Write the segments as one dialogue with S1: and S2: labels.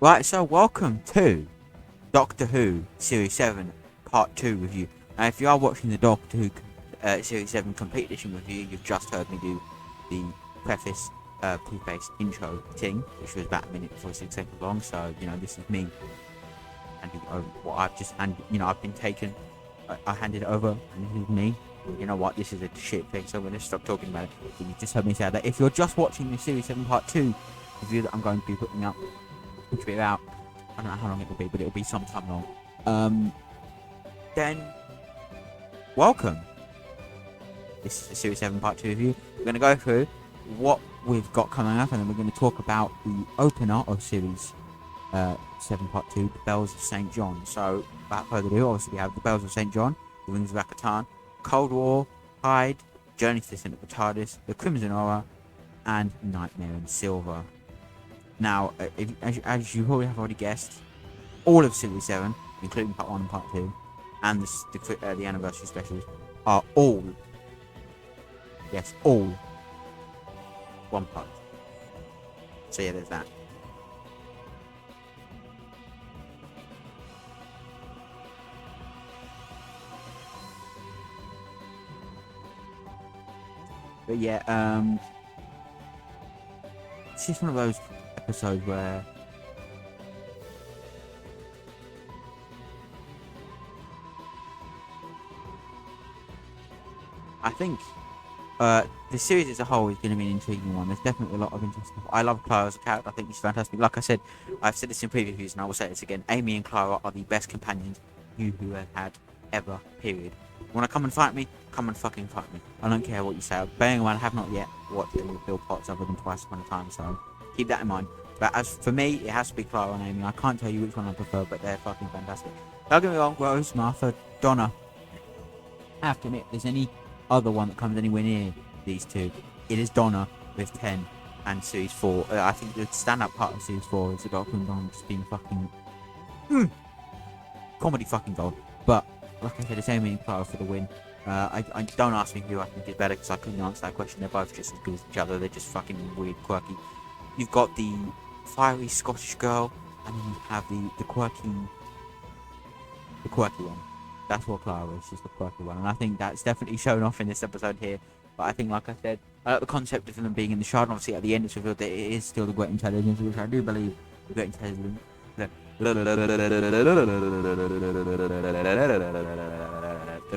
S1: Right, so welcome to Doctor Who Series 7 Part 2 review. Now, if you are watching the Doctor Who Series 7 Complete Edition review, you've just heard me do the preface, preface intro thing, which was about a minute before 6 seconds long. So, this is me handing over what I've just handed, I've been taken, I handed it over, and this is me. You know what, this is a shit thing, so I'm going to stop talking about it. So you just heard me say that. If you're just watching the Series 7 Part 2 review that I'm going to be putting up, which will be about, I don't know how long it will be, but it will be sometime long. Then, welcome. This is the Series 7 Part 2 review. We're going to go through what we've got coming up, and then we're going to talk about the opener of Series 7 Part 2, The Bells of St. John. So, without further ado, obviously we have The Bells of St. John, The Wings of Akatan, Cold War, Hyde, Journey to the Centre of the TARDIS, The Crimson Aura, and Nightmare in Silver. Now, as you probably have already guessed, all of Series 7, including Part 1 and Part 2, and the anniversary specials, are all, yes, all, one part. So yeah, there's that. But yeah, it's just one of those episodes where I think the series as a whole is going to be an intriguing one. There's definitely a lot of interesting stuff. I love Clara as a character. I think she's fantastic. Like I said, I've said this in previous reviews, and I will say this again. Amy and Clara are the best companions you who have had ever, period. You want to come and fight me? Come and fucking fight me. I don't care what you say. Bearing in mind, I have not yet watched any of Bill Potts other than Twice Upon a Time, so keep that in mind. But as for me, it has to be Clara and Amy. I can't tell you which one I prefer, but they're fucking fantastic. Don't get me wrong, Rose, Martha, Donna. I have to admit, if there's any other one that comes anywhere near these two, it is Donna with 10 and Series 4. I think the stand-up part of Series 4 is the Doctor and Donna just being fucking comedy fucking gold. But like I said, it's Amy and Clara for the win. I don't ask me who I think is better, because I couldn't answer that question. They're both just as good as each other. They're just fucking weird, quirky. You've got the fiery Scottish girl, and then you have the quirky one. That's what Clara is. She's the quirky one, and I think that's definitely shown off in this episode here. But I think, like I said, I like the concept of them being in the Shard, and obviously at the end it's revealed that it is still the Great Intelligence, which I do believe the Great Intelligence. The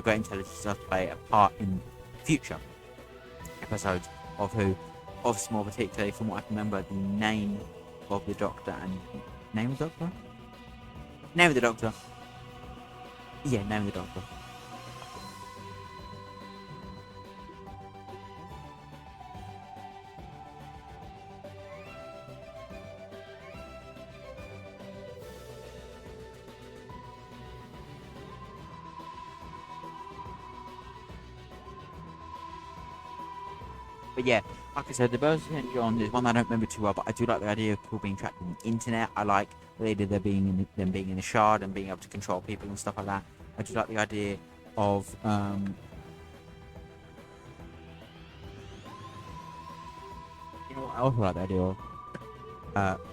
S1: Great Intelligence does play a part in future episodes of Who. Obviously, more particularly from what I can remember, the name of the Doctor and name of the Doctor. Name of the Doctor. Yeah, name of the Doctor. But yeah, like I said, the Bells of St. John is one I don't remember too well, but I do like the idea of people being trapped on the internet. I like the idea of them being in the Shard and being able to control people and stuff like that. I do like the idea of you know what, I also like the idea of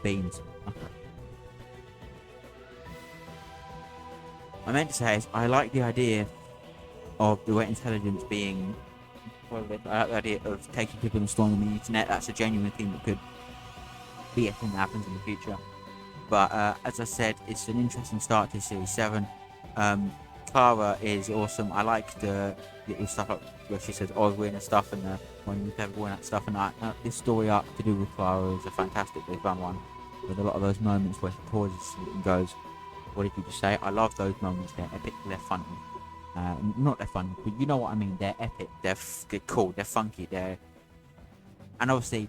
S1: beans. I meant to say is I like the idea of the Great Intelligence being. I like the idea of taking people and storing them on the internet. That's a genuine thing that could be a thing that happens in the future. But as I said, it's an interesting start to Series 7. Clara is awesome. I like the little stuff like where she says Oswin and stuff, and the when you have all that stuff. And this story arc to do with Clara is a fantastically fun one, with a lot of those moments where she pauses and goes, "What did you just say?" I love those moments. They're epic. They're funny. Not they're fun, but you know what I mean. They're epic. They're cool. They're funky. And obviously,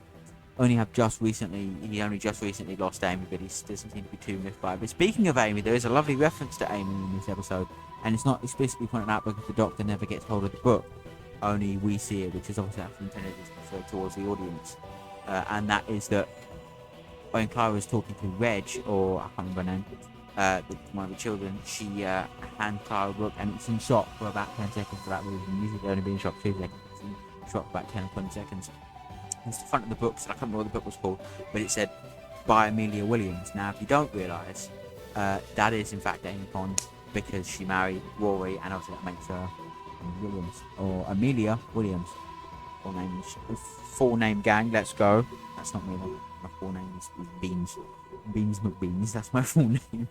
S1: he only just recently lost Amy, but he doesn't seem to be too moved by it. But speaking of Amy, there is a lovely reference to Amy in this episode, and it's not explicitly pointed out because the Doctor never gets hold of the book. Only we see it, which is obviously actually intended towards the audience, and that is that when Clara is talking to Reg, or I can't remember her name, one of the children, she hands Clara a book, and it's in shot for about 10 seconds for that reason. Usually they only be in shot for 2 seconds. It's in shot for about 10 or 20 seconds. It's the front of the book, so I can't remember what the book was called, but it said, by Amelia Williams. Now, if you don't realise, that is in fact Amy Pond because she married Rory, and also that makes her Williams or Amelia Williams. Full name gang. Let's go. That's not me. My full name is Beans. Beans McBeans. That's my full name.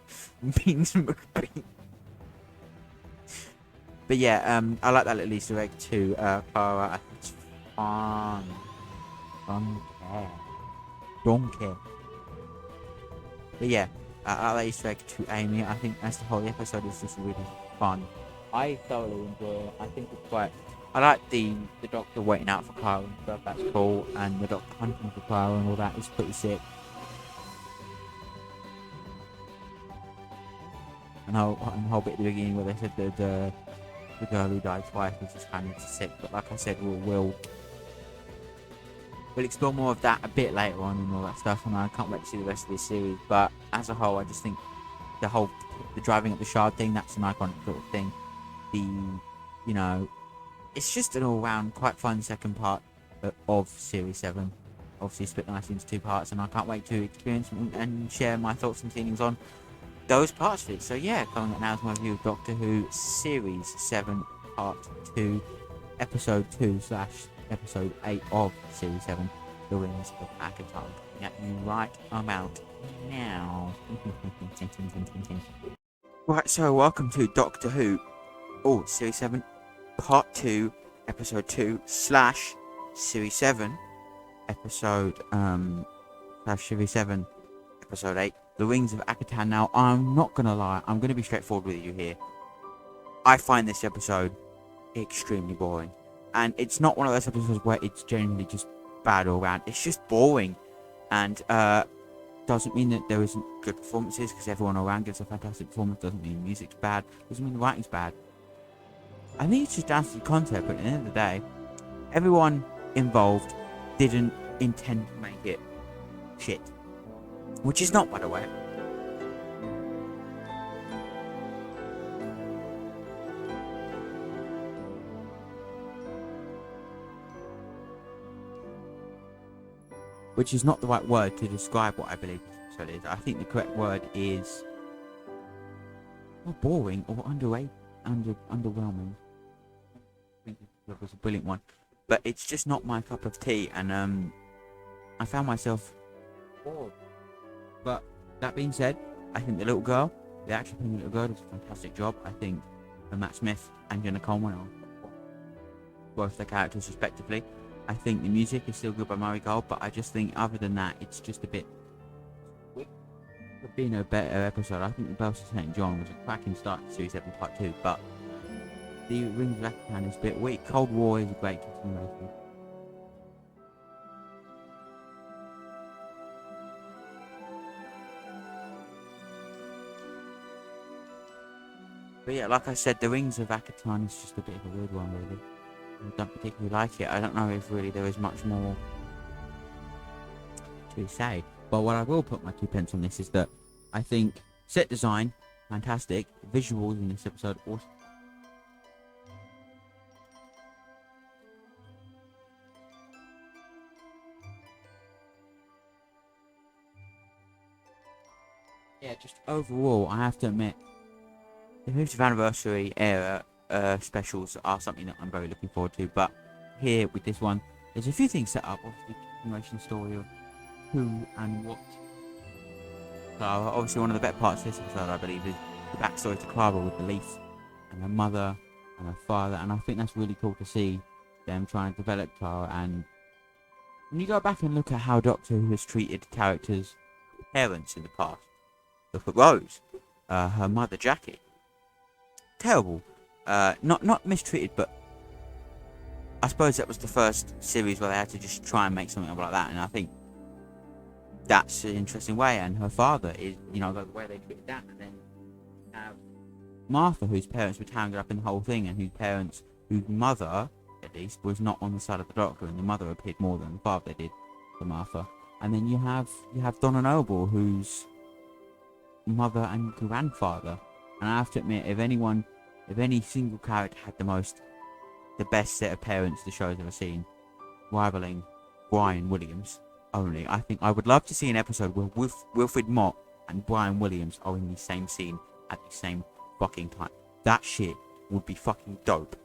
S1: Beans McBeans. But yeah, I like that little Easter egg too, Clara. I think it's fun. Don't care. But yeah, I like Easter egg to Amy. I think that's the whole episode is just really fun. I thoroughly enjoy it. I think it's quite. I like the doctor waiting out for Clara and stuff. That's cool, and the doctor hunting for Clara and all that is pretty sick. And the whole bit at the beginning where they said that the girl who died twice was just kind of sick. But like I said, we'll explore more of that a bit later on and all that stuff. And I can't wait to see the rest of this series. But as a whole, I just think the driving up the shard thing, that's an iconic sort of thing. It's just an all-round quite fun second part of Series 7. Obviously split nicely into 2 parts, and I can't wait to experience and share my thoughts and feelings on those parts of it. So yeah, coming up now is my review of Doctor Who Series 7 Part 2, Episode 2/Episode 8 of Series 7, The Wings of Akaton. Get you right about now. Right, so welcome to Doctor Who, Series 7 Part 2, Episode 2/Series 7, Episode Series 7, Episode 8, The Wings of Akaton. Now, I'm not gonna lie, I'm gonna be straightforward with you here. I find this episode extremely boring, and it's not one of those episodes where it's generally just bad all round. It's just boring, and doesn't mean that there isn't good performances, because everyone around gives a fantastic performance. Doesn't mean the music's bad, doesn't mean the writing's bad. I think it's just down to the concept, but at the end of the day, everyone involved didn't intend to make it shit. Which is not, by the way. Which is not the right word to describe what I believe this episode is. I think the correct word is boring or underwhelming. I think that was a brilliant one, but it's just not my cup of tea, and I found myself bored. But that being said, I think the actor playing the little girl, does a fantastic job. I think Matt Smith and Jenna Coleman are both their characters respectively. I think the music is still good by Murray Gold, but I just think other than that, it's just a bit. Could been a better episode. I think the Bells of St. John was a cracking start to Series 7 Part 2, but the Rings of Akaton is a bit weak. Cold War is a great continuation. But yeah, like I said, the Rings of Akaton is just a bit of a weird one, really. I don't particularly like it. I don't know if really there is much more to say. But what I will put my 2 pence on this is that I think set design, fantastic. Visuals in this episode, awesome. Yeah, just overall, I have to admit, the 50th anniversary era specials are something that I'm very looking forward to. But here with this one, there's a few things set up. Obviously, the continuation story of who and what. Clara. Obviously, one of the better parts of this episode, I believe, is the backstory to Clara with the Leaf and her mother and her father, and I think that's really cool to see them trying to develop Clara. And when you go back and look at how Doctor Who has treated characters' parents in the past, look at Rose, her mother Jackie. Terrible. Not mistreated, but I suppose that was the first series where they had to just try and make something like that, and I think that's an interesting way. And her father is, the way they treated that, and then have Martha, whose parents were tangled up in the whole thing, and whose mother, at least, was not on the side of the Doctor, and the mother appeared more than the father did for Martha. And then you have Donna Noble, whose mother and grandfather. And I have to admit, if any single character had the best set of parents the show's ever seen, rivaling Brian Williams, only. I think I would love to see an episode where Wilfred Mott and Brian Williams are in the same scene at the same fucking time. That shit would be fucking dope.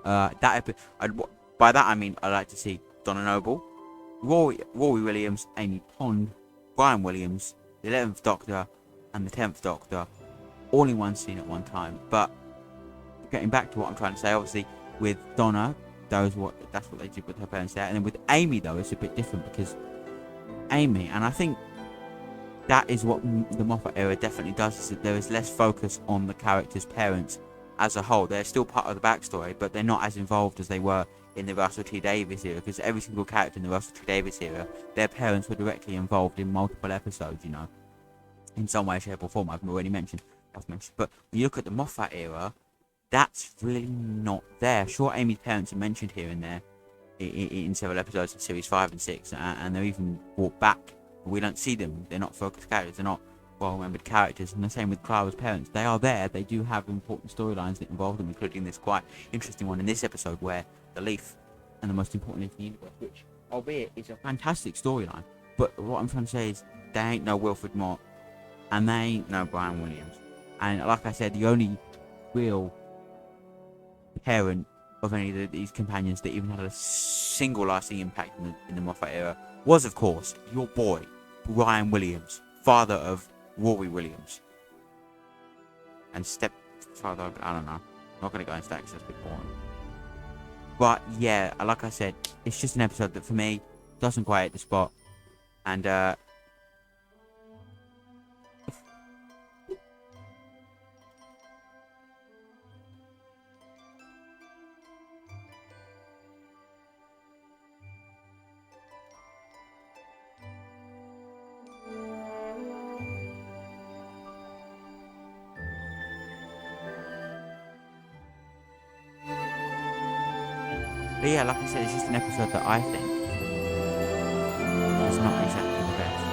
S1: By that I mean I'd like to see Donna Noble, Rory Williams, Amy Pond, Brian Williams, the 11th Doctor, and the 10th Doctor, all in one scene at one time. But getting back to what I'm trying to say, obviously with Donna, that's what they did with her parents there, and then with Amy though it's a bit different because Amy, and I think that is what the Moffat era definitely does, is that there is less focus on the characters' parents as a whole. They're still part of the backstory, but they're not as involved as they were in the Russell T Davies era, because every single character in the Russell T Davies era, their parents were directly involved in multiple episodes, you know, in some way, shape or form. I've already mentioned. But when you look at the Moffat era, that's really not there. Sure, Amy's parents are mentioned here and there in several episodes of series 5 and 6, and they're even brought back. We don't see them. They're not focused characters. They're not well-remembered characters. And the same with Clara's parents. They are there. They do have important storylines that involve them, including this quite interesting one in this episode where the Leaf and the most important Leaf in the universe, which, albeit, is a fantastic storyline. But what I'm trying to say is they ain't no Wilfred Mott, and they ain't no Brian Williams. And like I said, the only real parent of any of these companions that even had a single lasting impact in the Moffat era was, of course, your boy, Brian Williams, father of Rory Williams. And stepfather, I don't know. I'm not going to go into that because that's a bit boring. But yeah, like I said, it's just an episode that for me doesn't quite hit the spot. And but yeah, like I said, it's just an episode that I think is not exactly the best.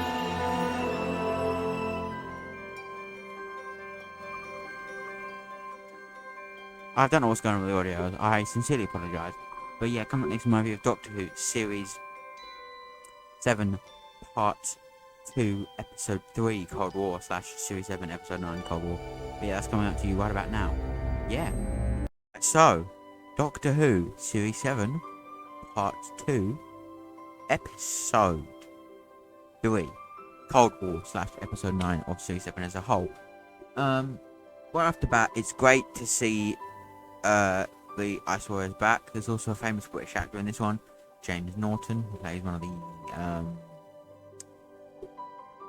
S1: I don't know what's going on with the audio. I sincerely apologise. But yeah, coming up next, my review of Doctor Who Series 7, Part 2, Episode 3, Cold War, / Series 7, Episode 9, Cold War. But yeah, that's coming up to you right about now. Yeah. So, Doctor Who Series 7, Part 2, Episode 3, Cold War / Episode 9 of Series 7 as a whole. Right off the bat, it's great to see the Ice Warriors back. There's also a famous British actor in this one, James Norton, who plays one of the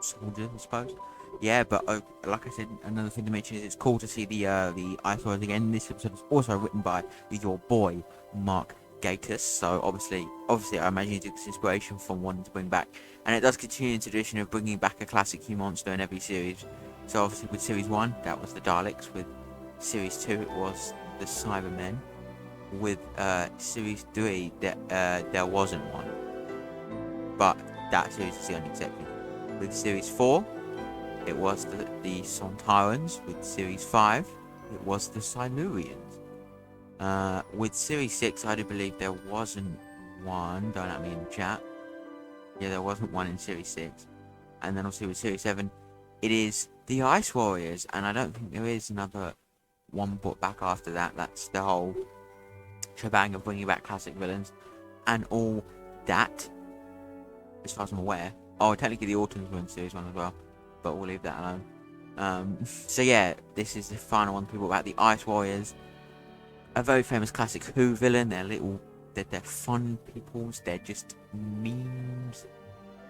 S1: soldiers, I suppose. Yeah, but like I said, another thing to mention is it's cool to see the Ice Warriors again. This episode is also written by your boy Mark Gatiss, so obviously I imagine he took this inspiration from wanting to bring back, and it does continue the tradition of bringing back a classic Q monster in every series. So obviously with Series 1, that was the Daleks. With Series 2, it was the Cybermen. With Series 3, there wasn't one, but that series is the only exception. With Series 4, it was the Sontarans. With Series 5, it was the Silurians. With Series 6, I do believe there wasn't one. Don't at me in the chat. Yeah, there wasn't one in Series 6. And then obviously with Series 7, it is the Ice Warriors. And I don't think there is another one brought back after that. That's the whole shebang of bringing back classic villains and all that, as far as I'm aware. Oh, technically the Autons were in Series 1 as well, but we'll leave that alone. So yeah, this is the final one people about the Ice Warriors. A very famous classic Who villain. They're fun peoples. They're just memes.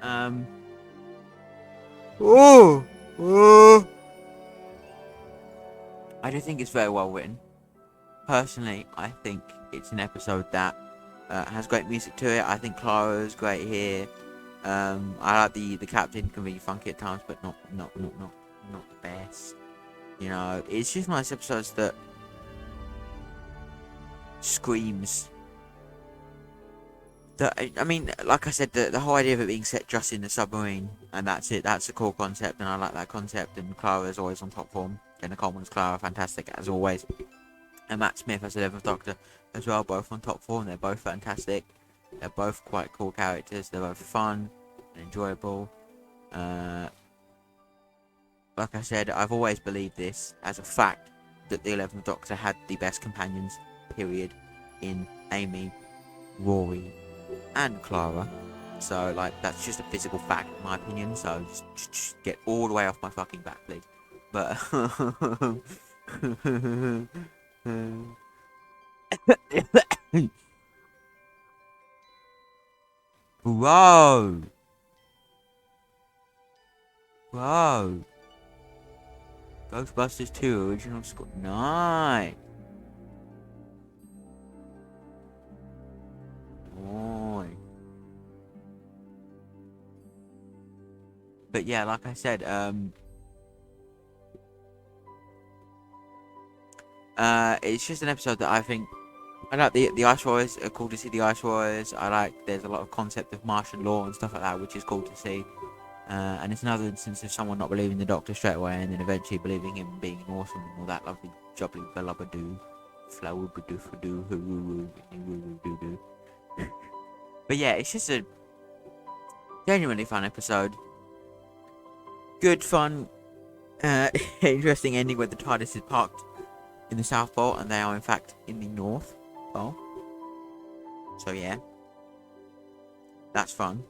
S1: I do think it's very well written. Personally, I think it's an episode that has great music to it. I think Clara is great here. I like the captain, can be funky at times, but not the best. You know, it's just one of those episodes that screams. I mean, like I said, the whole idea of it being set just in the submarine, and that's it. That's the core concept, and I like that concept. And Clara is always on top form. Jenna Coleman's Clara, fantastic as always. And Matt Smith as the 11th Doctor as well, both on top form. They're both fantastic. They're both quite cool characters. They're both fun and enjoyable. Like I said, I've always believed this as a fact that the 11th Doctor had the best companions, period, in Amy, Rory, and Clara. So, like, that's just a physical fact, in my opinion. So, just get all the way off my fucking back, please. But, bro, bro, Ghostbusters 2 original score, nice. Boy. But yeah, like I said, it's just an episode that I think I like the Ice Warriors. Cool to see the Ice Warriors. I like there's a lot of concept of martial law and stuff like that, which is cool to see. And it's another instance of someone not believing the Doctor straight away, and then eventually believing him being awesome and all that lovely jubbly bellabadoo, flower badoo doo. But yeah, it's just a genuinely fun episode. Good fun, interesting ending where the TARDIS is parked in the South Pole and they are in fact in the North Pole. So yeah, that's fun.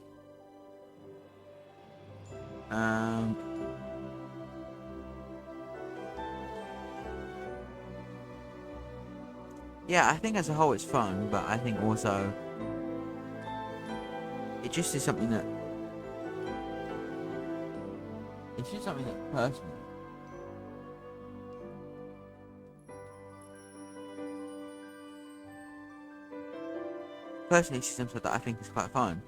S1: Yeah, I think as a whole it's fun, but I think also it just is something that it's just something that personally it's just something that I think is quite fun.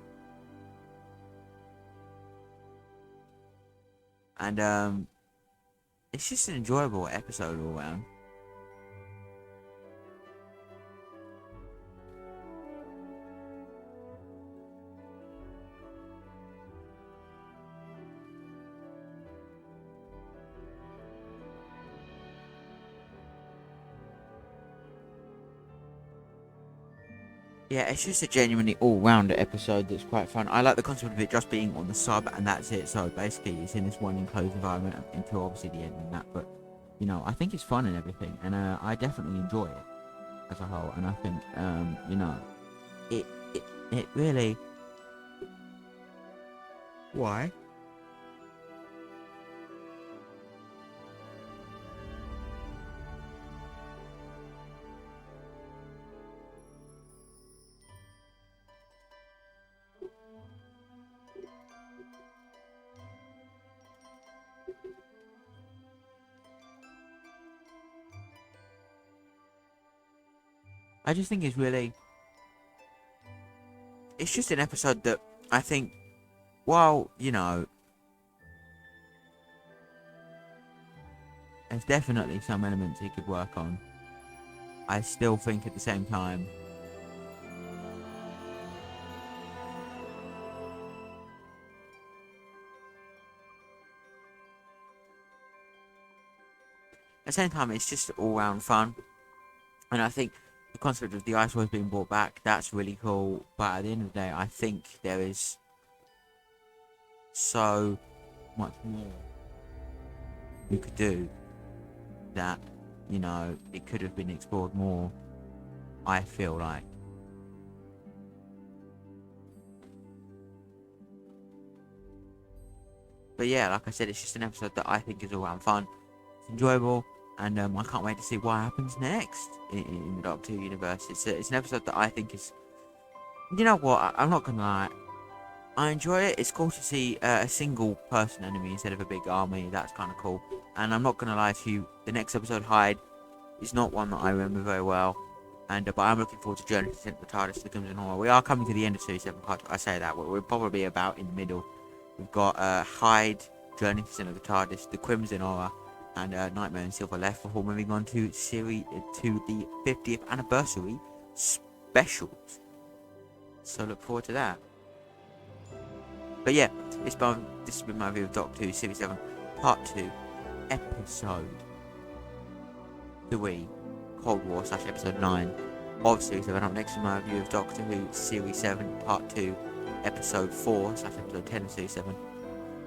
S1: And it's just an enjoyable episode all around. Yeah, it's just a genuinely all-round episode that's quite fun. I like the concept of it just being on the sub and that's it. So basically, it's in this one enclosed environment until obviously the end and that. But you know, I think it's fun and everything, and I definitely enjoy it as a whole. And I think you know, it really. Why? I just think it's really. It's just an episode that I think, while you know, there's definitely some elements he could work on. I still think at the same time. At the same time, it's just all round fun, and I think the concept of the Ice Wars being brought back, that's really cool. But at the end of the day, I think there is so much more you could do that, you know, it could have been explored more, I feel like. But yeah, like I said, it's just an episode that I think is all around fun. It's enjoyable, and I can't wait to see what happens next in the Doctor Who universe. It's an episode that I think is, you know what, I'm not gonna lie, I enjoy it. It's cool to see a single person enemy instead of a big army. That's kind of cool. And I'm not gonna lie to you, the next episode, Hyde, is not one that I remember very well. And but I'm looking forward to Journey to the Centre of the TARDIS, the Crimson Horror. We are coming to the end of Series 7 part. I say that we're probably about in the middle. We've got Hyde, Journey to the Centre of the TARDIS, the Crimson Horror, and Nightmare in Silver left before moving on to series to the 50th anniversary specials. So look forward to that. But yeah, this has been my review of Doctor Who Series 7 Part 2, Episode 3, Cold War / Episode 9. of Series 7. Up next is my review of Doctor Who Series 7 Part 2 Episode 4 / Episode 10 of Series 7,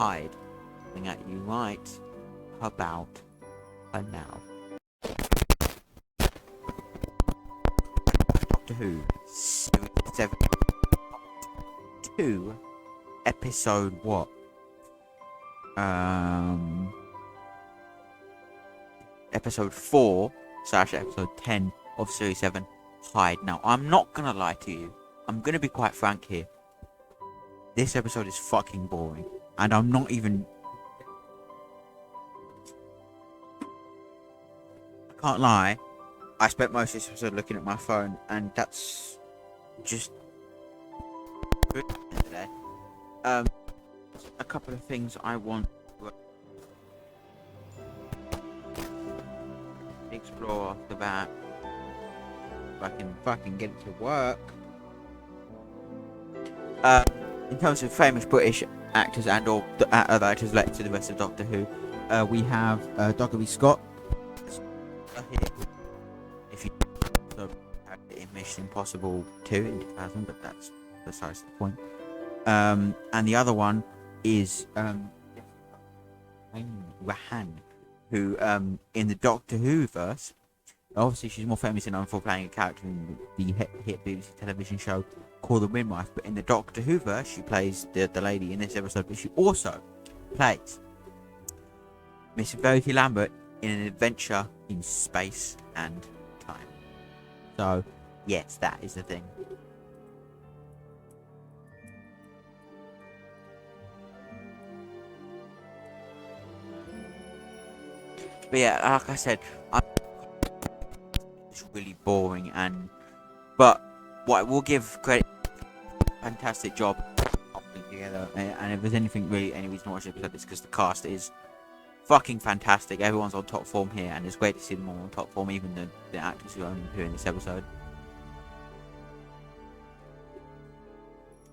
S1: Hyde. Coming at you right about now. Doctor Who Series 7 Part 2 Episode what? Episode 4 / Episode 10 of Series 7, Hyde. Now, I'm not gonna lie to you. I'm gonna be quite frank here. This episode is fucking boring. And I'm not even... I can't lie. I spent most of this episode looking at my phone, and that's just... today. A couple of things I want to explore off the bat. If I can fucking get it to work. In terms of famous British actors and or other actors related to the rest of Doctor Who, we have Douglas B. Scott here. If you in Mission Impossible 2 in 2000, but that's besides the point. And the other one is Rahan, who in the Doctor Who verse, obviously she's more famous and known for playing a character in the hit BBC television show called The Midwife, but in the Doctor Who verse she plays the lady in this episode, but she also plays Miss Verity Lambert in an adventure in space and time. So yes, that is the thing. But yeah, like I said, it's really boring, but what I will give credit, fantastic job putting together. And if there's any reason to watch this episode, it's because the cast is fucking fantastic. Everyone's on top form here, and it's great to see them all on top form, even the actors who only appear in this episode.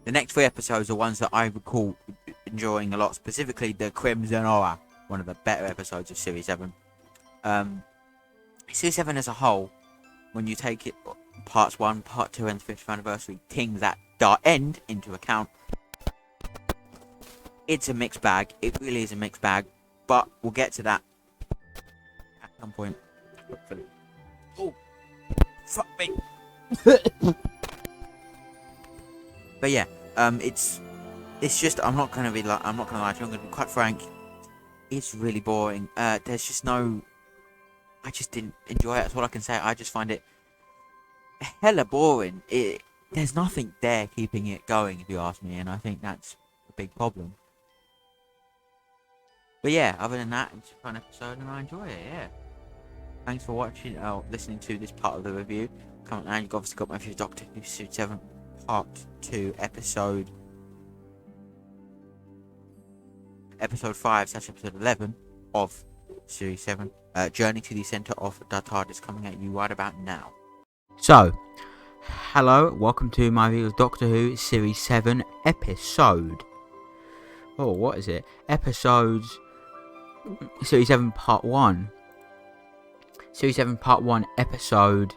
S1: The next 3 episodes are ones that I recall enjoying a lot, specifically the Crimson Aura, one of the better episodes of Series 7. Series 7 as a whole, when you take it parts 1, part 2 and the 50th anniversary things that end into account, it's a mixed bag. It really is a mixed bag, but we'll get to that at some point, hopefully. Oh, fuck me. But yeah, it's just, I'm not gonna lie to you, I'm gonna be quite frank. It's really boring. There's just no... I just didn't enjoy it. That's all I can say. I just find it hella boring. There's nothing there keeping it going, if you ask me, and I think that's a big problem. But yeah, other than that, it's a fun episode, and I enjoy it. Yeah. Thanks for watching, listening to this part of the review. Come on, now you've obviously got my favorite Doctor Who Series 7 Part 2 Episode 5 / Episode 11 of Series 7, Journey to the Centre of the TARDIS, coming at you right about now. So, hello, welcome to my review of Doctor Who Series 7 Episode... Oh, what is it? Episodes... Series 7 Part 1. Series 7 Part 1 Episode...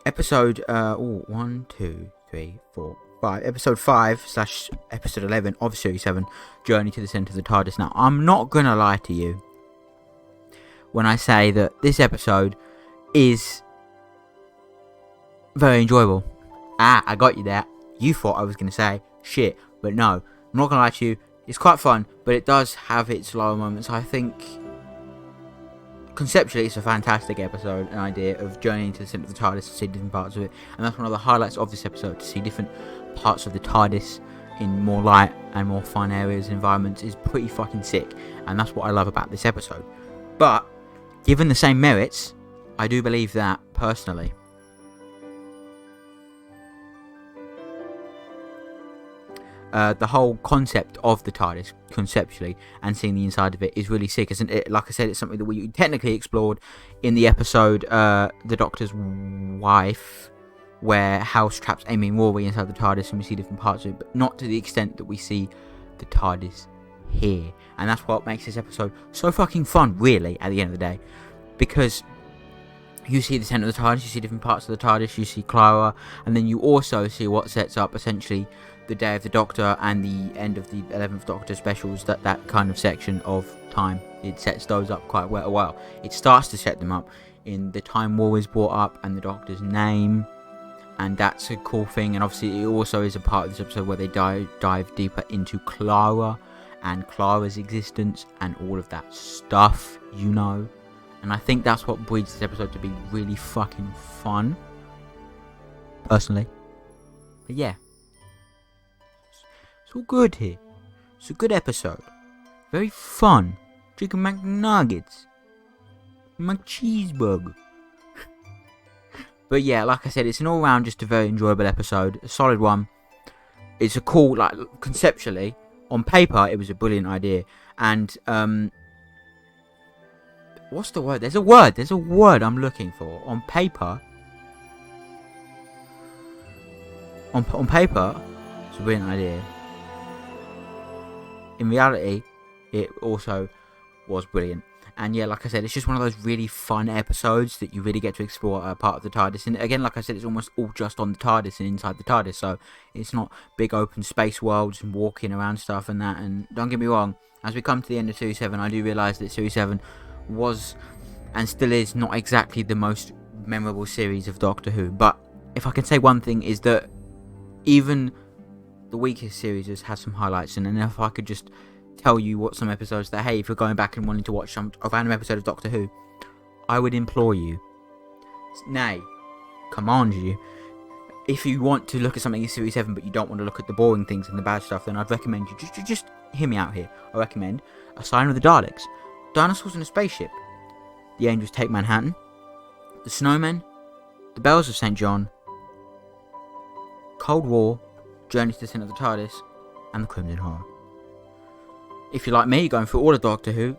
S1: Episode, 1, 2, 3, 4, 5. Episode 5 / Episode 11 of Series 7, Journey to the Centre of the TARDIS. Now, I'm not gonna lie to you when I say that this episode is very enjoyable. I got you there. You thought I was gonna say shit, but no. I'm not gonna lie to you. It's quite fun, but it does have its lower moments. I think conceptually it's a fantastic episode, an idea of journeying to the centre of the TARDIS to see different parts of it, and that's one of the highlights of this episode, to see different parts of the TARDIS in more light and more fun areas and environments is pretty fucking sick, and that's what I love about this episode. But given the same merits, I do believe that personally the whole concept of the TARDIS, conceptually, and seeing the inside of it is really sick, isn't it? Like I said, it's something that we technically explored in the episode The Doctor's Wife, where House traps Amy and Rory inside the TARDIS and we see different parts of it, but not to the extent that we see the TARDIS here. And that's what makes this episode so fucking fun, really, at the end of the day. Because you see the centre of the TARDIS, you see different parts of the TARDIS, you see Clara, and then you also see what sets up essentially the Day of the Doctor and the end of the 11th Doctor specials, that kind of section of time. It sets those up quite well. It starts to set them up in the Time War is brought up and the Doctor's name, and that's a cool thing. And obviously it also is a part of this episode where they dive deeper into Clara and Clara's existence and all of that stuff, you know. And I think that's what breeds this episode to be really fucking fun, personally. But yeah, it's all good here. It's a good episode. Very fun. Chicken McNuggets. McCheeseburger. But yeah, like I said, it's an all-round just a very enjoyable episode. A solid one. It's a cool, like, conceptually, on paper, it was a brilliant idea. And, what's the word? There's a word I'm looking for. On paper, it's a brilliant idea. In reality, it also was brilliant. And yeah, like I said, it's just one of those really fun episodes that you really get to explore a part of the TARDIS. And again, like I said, it's almost all just on the TARDIS and inside the TARDIS. So it's not big open space worlds and walking around stuff and that. And don't get me wrong, as we come to the end of Series 7, I do realise that Series 7 was and still is not exactly the most memorable series of Doctor Who. But if I can say one thing, is that even the weakest series has some highlights. And if I could just tell you what some episodes that, hey, if you're going back and wanting to watch a random episode of Doctor Who, I would implore you, nay, command you, if you want to look at something in Series 7 but you don't want to look at the boring things and the bad stuff, then I'd recommend you just hear me out here. I recommend A Sign of the Daleks, Dinosaurs in a Spaceship, The Angels Take Manhattan, The Snowmen, The Bells of St. John, Cold War, Journey to the Centre of the TARDIS, and The Crimson Horror. If you're like me, going through all of Doctor Who,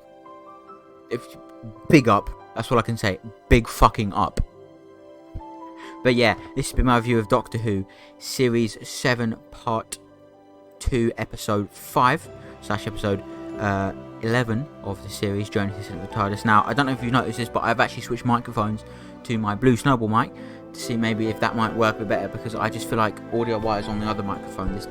S1: big up. That's all I can say. Big fucking up. But yeah, this has been my review of Doctor Who, Series 7, Part 2, Episode 5, / Episode 11 of the series, Journey to the Centre of the TARDIS. Now, I don't know if you've noticed this, but I've actually switched microphones to my Blue Snowball mic to see maybe if that might work a bit better, because I just feel like audio-wise on the other microphone, this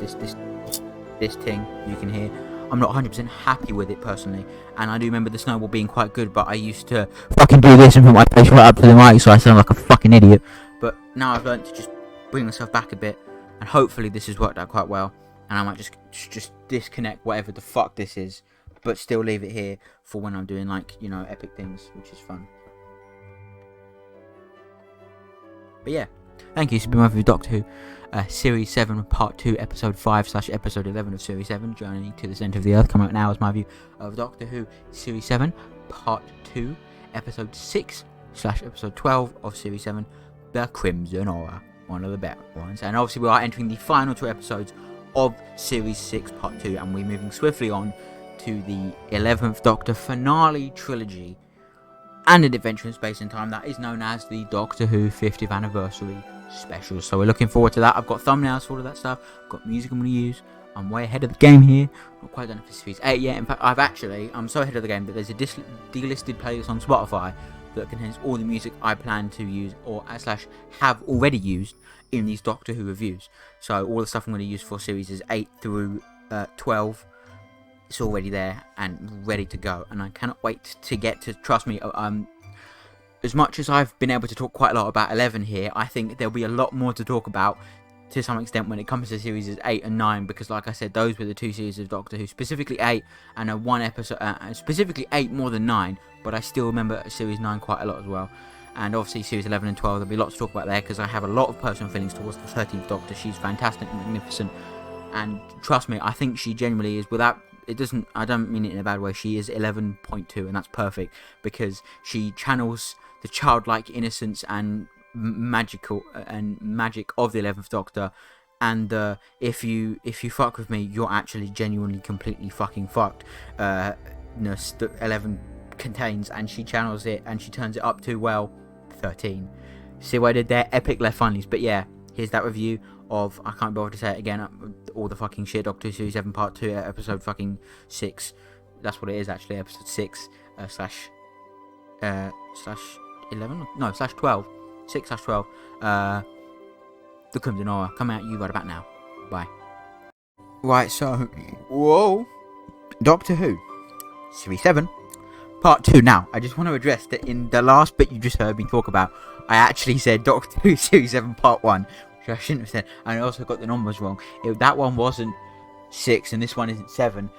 S1: thing you can hear, I'm not 100% happy with it personally. And I do remember the Snowball being quite good, but I used to fucking do this and put my face right up to the mic so I sound like a fucking idiot. But now I've learned to just bring myself back a bit, and hopefully this has worked out quite well. And I might just disconnect whatever the fuck this is, but still leave it here for when I'm doing, like, you know, epic things, which is fun. But yeah, thank you. This has been my review of Doctor Who, Series 7, Part 2, Episode 5 / Episode 11 of Series 7, Journey to the Centre of the Earth. Coming out now is my review of Doctor Who, Series 7, Part 2, Episode 6 / Episode 12 of Series 7, The Crimson Horror, one of the better ones. And obviously we are entering the final 2 episodes of Series 6, Part 2, and we're moving swiftly on to the 11th Doctor finale trilogy and an adventure in space and time that is known as the Doctor Who 50th Anniversary Special. So we're looking forward to that. I've got thumbnails for all of that stuff. I've got music I'm going to use. I'm way ahead of the game here. Not quite done it for Series 8 yet. In fact, I'm so ahead of the game that there's a delisted playlist on Spotify that contains all the music I plan to use or / have already used in these Doctor Who reviews. So all the stuff I'm going to use for series 8 through 12, it's already there and ready to go, and I cannot wait to get to, trust me, as much as I've been able to talk quite a lot about 11 here, I think there'll be a lot more to talk about to some extent when it comes to series 8 and 9, because like I said, those were the 2 series of Doctor Who, specifically 8 and a 1 episode, specifically 8 more than 9, but I still remember series 9 quite a lot as well. And obviously series 11 and 12, there'll be lots to talk about there, because I have a lot of personal feelings towards the 13th Doctor. She's fantastic and magnificent, and trust me, I think she genuinely is, without, I don't mean it in a bad way, she is 11.2, and that's perfect, because she channels the childlike innocence and magic of the 11th Doctor, and if you fuck with me, you're actually genuinely completely fucking fucked. That 11 contains, and she channels it and she turns it up to, well, 13. See what I did there? Epic left finalies. But yeah, here's that review of, I can't bother to say it again, all the fucking shit, Doctor Who Series 7 Part 2, Episode fucking 6. That's what it is actually, Episode 6 /
S2: 11? No, /12. 6/12. The Crimson Aura. Coming at you right about now. Bye. Right, so... Whoa! Doctor Who. Series 7. Part 2. Now, I just want to address that in the last bit you just heard me talk about, I actually said Doctor Who Series 7 Part 1, which I shouldn't have said, and I also got the numbers wrong. That one wasn't 6, and this one isn't 7.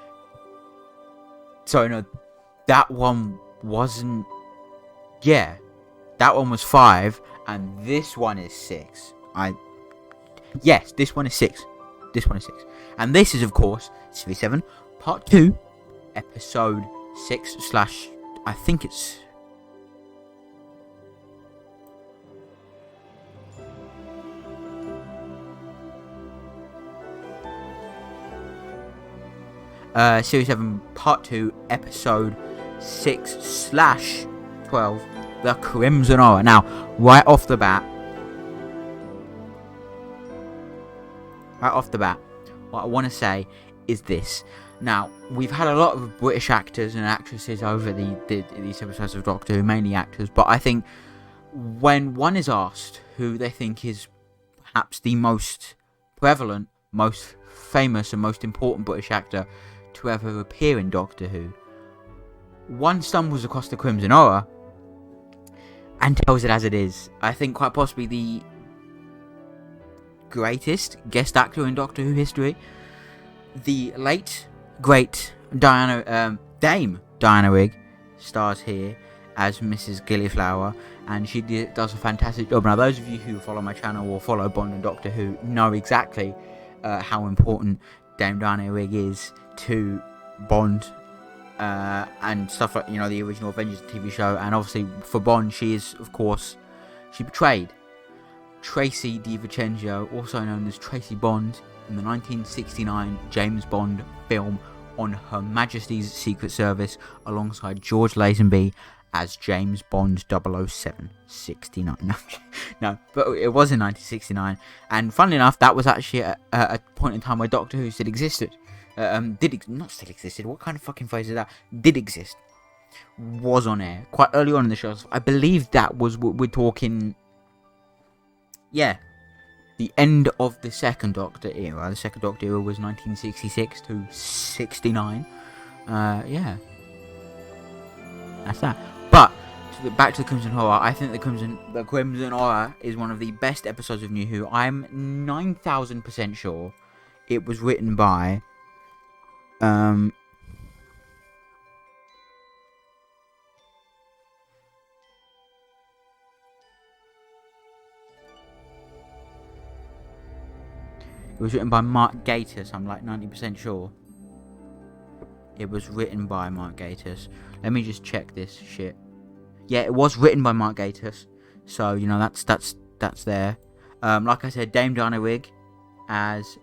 S2: Sorry, no, that one wasn't... Yeah, that one was 5, and this one is 6. Yes, this one is 6. This one is 6. And this is, of course, Series 7, Part 2, Episode 6 / I think it's... Series 7, Part 2, Episode 6/12, The Crimson Aura. Now, right off the bat, what I want to say is this. Now, we've had a lot of British actors and actresses over these episodes of Doctor Who, mainly actors, but I think when one is asked who they think is perhaps the most prevalent, most famous and most important British actor to ever appear in Doctor Who, one stumbles across the Crimson Aura and tells it as it is. I think quite possibly the greatest guest actor in Doctor Who history, the late great Dame Diana Rigg, stars here as Mrs. Gilliflower, and she does a fantastic job. Now, those of you who follow my channel or follow Bond and Doctor Who know exactly how important Dame Diana Rigg is to Bond and stuff like, the original Avengers TV show, and obviously for Bond she betrayed Tracy DiVincenzo, also known as Tracy Bond, in the 1969 James Bond film on Her Majesty's Secret Service, alongside George Lazenby as James Bond 00769. No, but it was in 1969, and funnily enough, that was actually a point in time where Doctor Who still existed. Not still existed, what kind of fucking phrase is that? Did exist. Was on air quite early on in the show. I believe that was, we're talking, yeah, the end of the Second Doctor era. The Second Doctor era was 1966 to 69. Yeah. That's that. But, back to the Crimson Aura, I think the Crimson Aura is one of the best episodes of New Who. I'm 9,000% sure it was written by... It was written by Mark Gatiss. I'm like 90% sure it was written by Mark Gatiss. Let me just check this shit. Yeah, it was written by Mark Gatiss. So, that's there. Like I said, Dame Diana Rigg as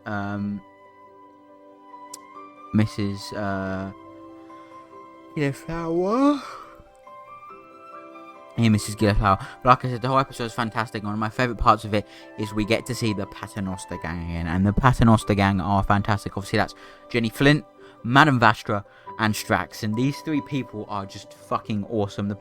S2: Mrs. Gilliflower. Yeah, Mrs. Gilliflower. But like I said, the whole episode is fantastic. One of my favourite parts of it is we get to see the Paternoster Gang again. And the Paternoster Gang are fantastic. Obviously, that's Jenny Flint, Madame Vastra, and Strax. And these three people are just fucking awesome. The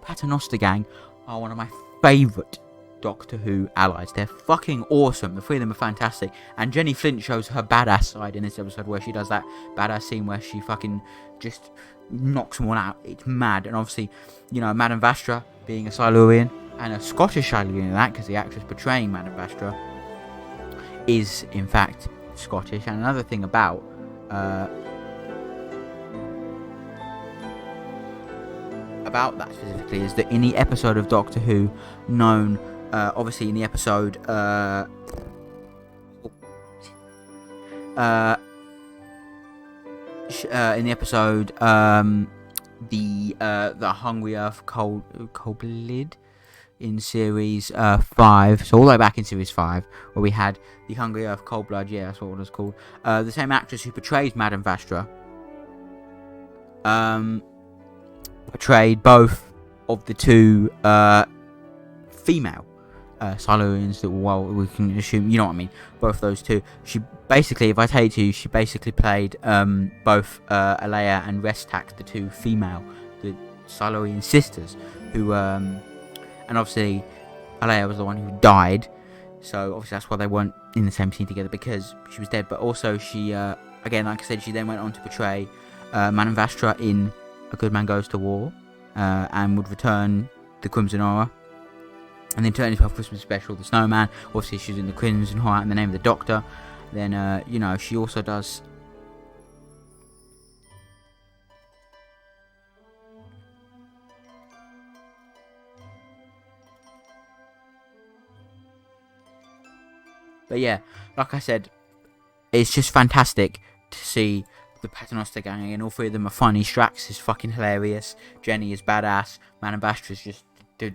S2: Paternoster Gang are one of my favourite Doctor Who allies. They're fucking awesome. The three of them are fantastic. And Jenny Flint shows her badass side in this episode, where she does that badass scene where she fucking just knocks someone out. It's mad. And obviously, Madame Vastra being a Silurian, and a Scottish Silurian in that, because the actress portraying Madame Vastra is in fact Scottish. And another thing about that specifically is that in the episode of Doctor Who known, obviously in the episode the Hungry Earth Cold Blood in series 5, so all the way back in series 5, where we had the Hungry Earth Cold Blood, yeah, that's what it was called. The same actress who portrays Madame Vastra portrayed both of the two female Silurians that, well, we can assume, you know what I mean, both those two. She basically, if I tell you to, she basically played both Alea and Restak, the two female, the Silurian sisters, who and obviously Alea was the one who died, so obviously that's why they weren't in the same scene together, because she was dead. But also she again, like I said, she then went on to portray Manavastra in A Good Man Goes to War, and would return the Crimson Aura, and then turn into her Christmas special, The Snowman. Obviously she's in the Crimson Aura in the Name of the Doctor. Then you know, she also does but yeah, like I said, it's just fantastic to see the Paternoster gang, and all three of them are funny. Strax is fucking hilarious. Jenny is badass. Manabastra is just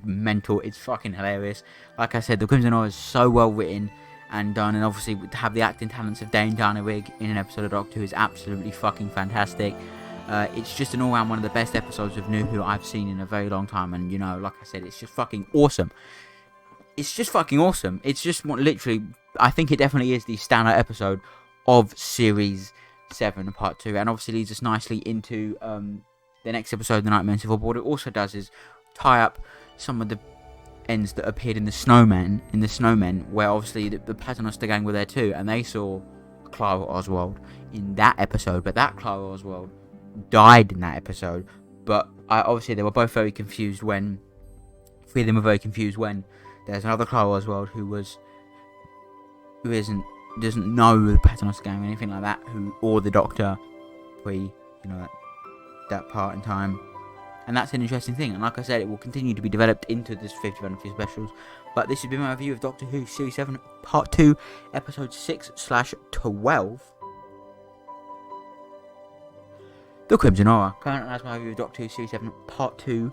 S2: mental. It's fucking hilarious. Like I said, the Crimson Aura is so well written and done, and obviously to have the acting talents of Dane Dannerig in an episode of Doctor Who is absolutely fucking fantastic. It's just an all-round one of the best episodes of New Who I've seen in a very long time, and you know, like I said, it's just fucking awesome. It's just fucking awesome. It's just literally, I think it definitely is the standout episode of Series 7 Part 2, and obviously leads us nicely into the next episode, The Nightmare in Silver. But what it also does is tie up some of the ends that appeared in The Snowmen, where obviously the Paternoster gang were there too, and they saw Clara Oswald in that episode, but that Clara Oswald died in that episode. But obviously they were both very confused when, three of them were very confused when there's another Clara Oswald who doesn't know the Paternoster gang or anything like that, or the Doctor, that part in time. And that's an interesting thing, and like I said, it will continue to be developed into this 50th anniversary specials. But this has been my review of Doctor Who Series 7 Part 2, Episode 6/12, The Crimson Aura. Currently, that's my review of Doctor Who Series 7 Part 2,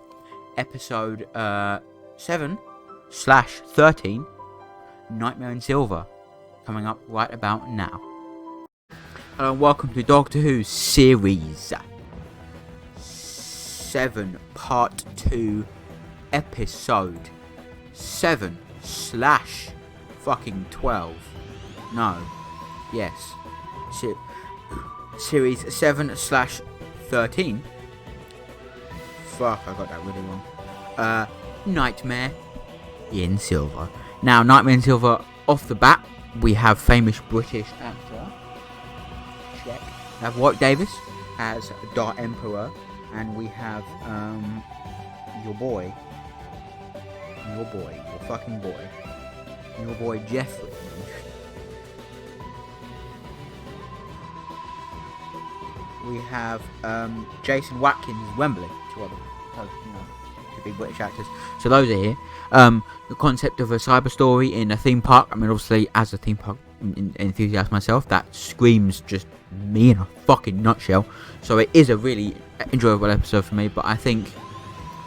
S2: Episode 7/13, Nightmare in Silver, coming up right about now. Hello and welcome to Doctor Who Series 7 Part 2, Episode 7/12. No. Yes. Series 7/13. Fuck, I got that really wrong. Nightmare in Silver. Now, Nightmare in Silver, off the bat, we have famous British actor. Check. We have Warwick Davis as Dark Emperor, and we have your boy Jeffrey. We have Jason Watkins as Wembley, two other big British actors. So those are here. The concept of a cyber story in a theme park. I mean, obviously, as a theme park enthusiast myself, that screams just me in a fucking nutshell. So it is a really enjoyable episode for me. But I think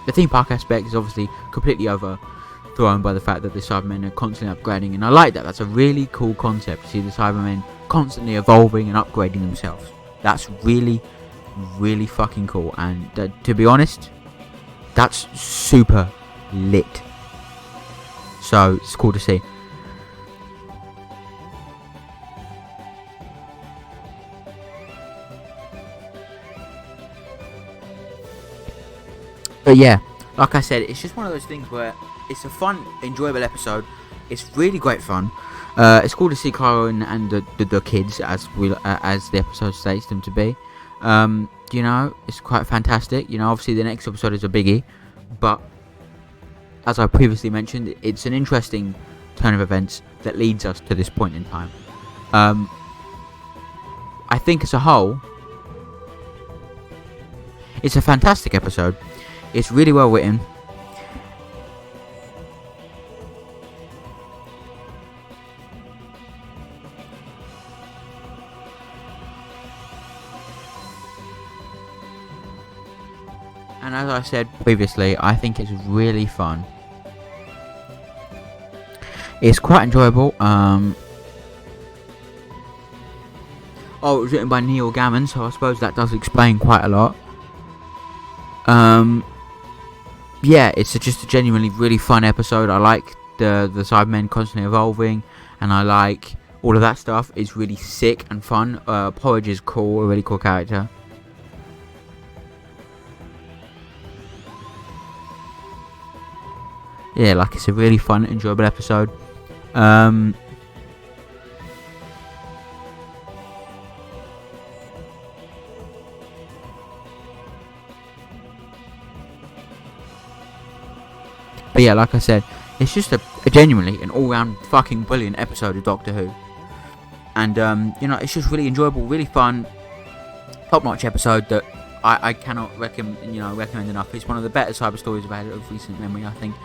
S2: the theme park aspect is obviously completely overthrown by the fact that the Cybermen are constantly upgrading, and I like that. That's a really cool concept to see the Cybermen constantly evolving and upgrading themselves. That's really, really fucking cool. And to be honest, that's super lit. So it's cool to see. But yeah, like I said, it's just one of those things where it's a fun, enjoyable episode. It's really great fun. It's cool to see Clara and the kids, as the episode states them to be. You know, it's quite fantastic. You know, obviously the next episode is a biggie, but as I previously mentioned, it's an interesting turn of events that leads us to this point in time. I think as a whole, it's a fantastic episode. It's really well written. And as I said previously, I think it's really fun. It's quite enjoyable. Oh, it was written by Neil Gaiman, so I suppose that does explain quite a lot. Yeah, it's just a genuinely really fun episode. I like the Cybermen constantly evolving, and I like all of that stuff. It's really sick and fun. Porridge is cool, a really cool character. yeah, like it's a really fun, enjoyable episode. But yeah, like I said, it's just a genuinely an all-round fucking brilliant episode of Doctor Who. And, you know, it's just really enjoyable, really fun, top-notch episode that I cannot recommend enough. It's one of the better cyber stories I've had of recent memory, I think.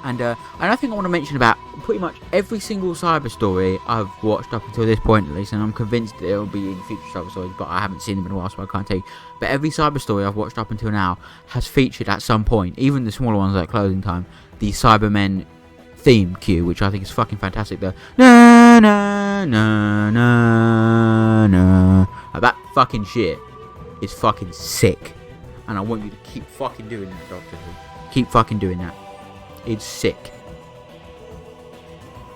S2: And I think I want to mention about pretty much every single cyber story I've watched up until this point, at least, and I'm convinced that it will be in future cyber stories, but I haven't seen them in a while, so I can't tell you. But every cyber story I've watched up until now has featured at some point, even the smaller ones like Closing Time, the Cybermen theme cue, which I think is fucking fantastic. The na na na na na, like, that fucking shit is fucking sick, and I want you to keep fucking doing that, Doctor Who. Keep fucking doing that. It's sick.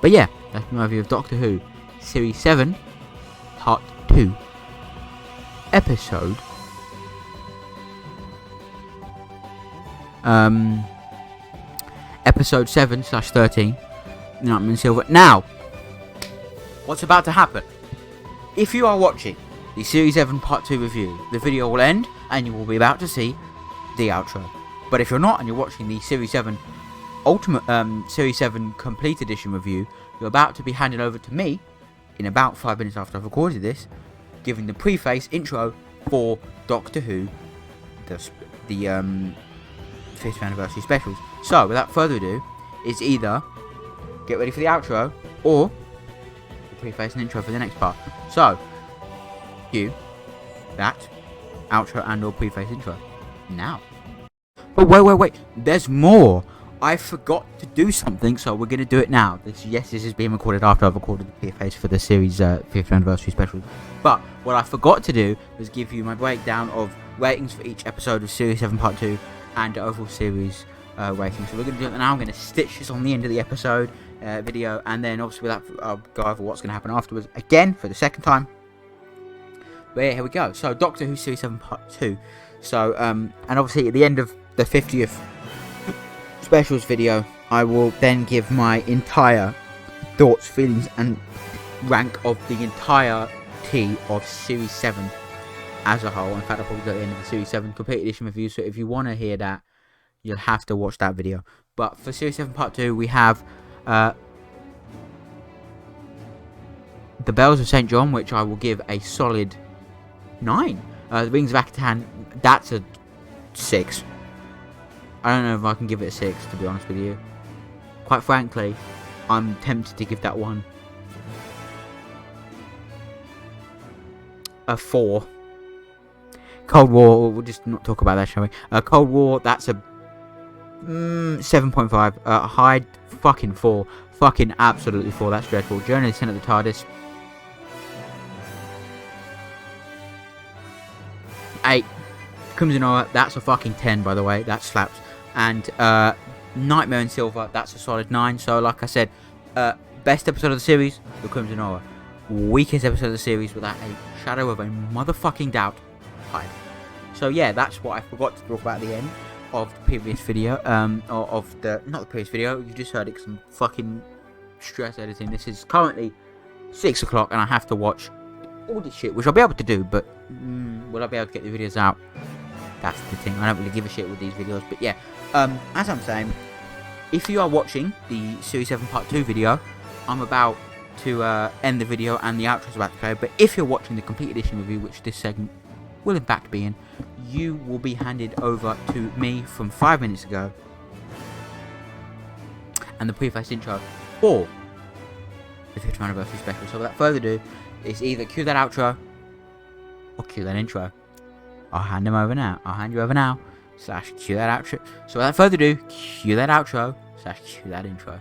S2: But yeah, that's my review of Doctor Who Series 7 Part 2 Episode Episode 7/13 Nightmare in Silver. Now, what's about to happen? If you are watching the Series 7 Part 2 review, the video will end and you will be about to see the outro. But if you're not and you're watching the Series 7 Series 7 Complete Edition review, you're about to be handed over to me in about 5 minutes after I've recorded this, giving the preface intro for Doctor Who, the 5th anniversary specials. So, without further ado, it's either get ready for the outro or the preface and intro for the next part. So, cue that outro and or preface intro now. But wait, there's more. I forgot to do something, so we're going to do it now. This is being recorded after I've recorded the preface for the series 5th anniversary special. But what I forgot to do was give you my breakdown of ratings for each episode of Series 7 Part 2 and the overall series rating. So we're going to do it now. I'm going to stitch this on the end of the episode video, and then obviously I'll go over what's going to happen afterwards again for the second time. But yeah, here we go. So Doctor Who Series 7 Part 2. So and obviously at the end of the 50th specials video, I will then give my entire thoughts, feelings and rank of the entirety of Series 7 as a whole. In fact, I'll probably go at the end of the Series 7 Complete Edition review, so if you want to hear that, you'll have to watch that video. But for Series 7 Part 2, we have The Bells of St. John, which I will give a solid 9. The Rings of Akatan, that's a 6. I don't know if I can give it a 6, to be honest with you. Quite frankly, I'm tempted to give that one a 4. Cold War, we'll just not talk about that, shall we? Cold War, that's a 7.5. Hyde, fucking 4. Fucking absolutely 4, that's dreadful. Journey to the Centre of the TARDIS, 8. Crimson Aura, that's a fucking 10, by the way. That slaps. And Nightmare in Silver, that's a solid 9. So, like I said, best episode of the series, The Crimson Aura. Weakest episode of the series, without a shadow of a motherfucking doubt, Hyde. So, yeah, that's what I forgot to talk about at the end of the previous video. Not the previous video, you just heard it because I'm fucking stress editing. This is currently 6 o'clock and I have to watch all this shit, which I'll be able to do, but will I be able to get the videos out? That's the thing. I don't really give a shit with these videos, but yeah. As I'm saying, if you are watching the Series 7 Part 2 video, I'm about to end the video and the outro's about to play. But if you're watching the Complete Edition review, which this segment will in fact be in, you will be handed over to me from 5 minutes ago and the preface intro for the 5th anniversary special. So without further ado, it's either cue that outro or cue that intro. I'll hand you over now. /cue that outro. So without further ado, cue that outro /cue that intro.